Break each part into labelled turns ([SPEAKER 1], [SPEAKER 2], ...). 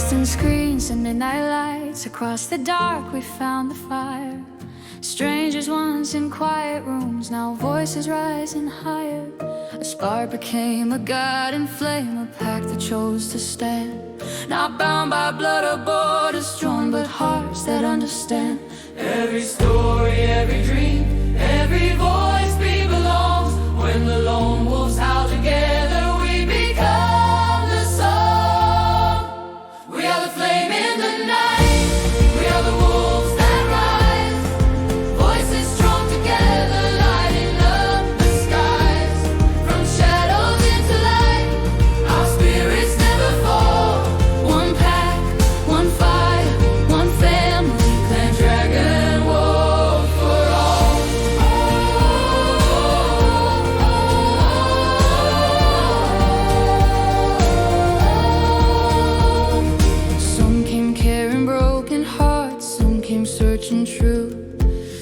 [SPEAKER 1] Distant screens and midnight lights, across the dark we found the fire. Strangers once in quiet rooms, now voices rising higher. A spark became a guiding flame, a pact that chose to stand. Not bound by blood or borders drawn, but hearts that understand. Every story, every dream, every voice belongs. When the lone wolves howl together, we become the song. We are the flame in the night, we are the wolves that rise. Voices strong together, lighting up the skies. From shadows into light, our spirits never fall. One pack, one fire, one family, clan, dragon, wolf for all. Some came carrying broken hearts, some came searching truth.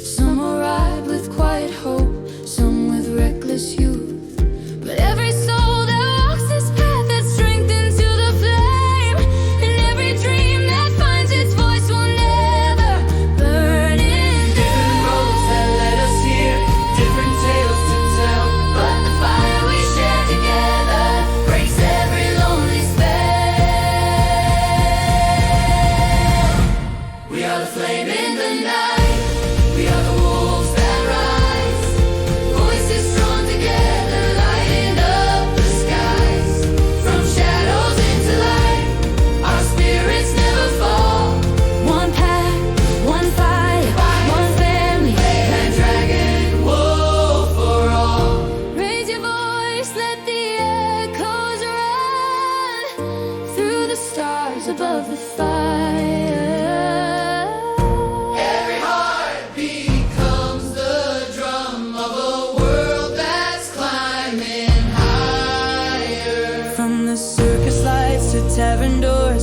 [SPEAKER 1] Some arrived with quiet hope, some with reckless youth. But every soul that walks this path has strength into the flame, and every dream that finds its voice will never burn in down. Different roads that led us here, different tales to tell, but the fire we share together breaks every lonely spell. We are the flame in the night, we are the wolves that rise. Voices strong together, lighting up the skies. From shadows into light, our spirits never fall. One pack, one fight, one family, clan, dragon, wolf for all. Raise your voice, let the echoes run through the stars above the fire. Every heart becomes the drum of a world that's climbing higher. From the circus lights to tavern doors,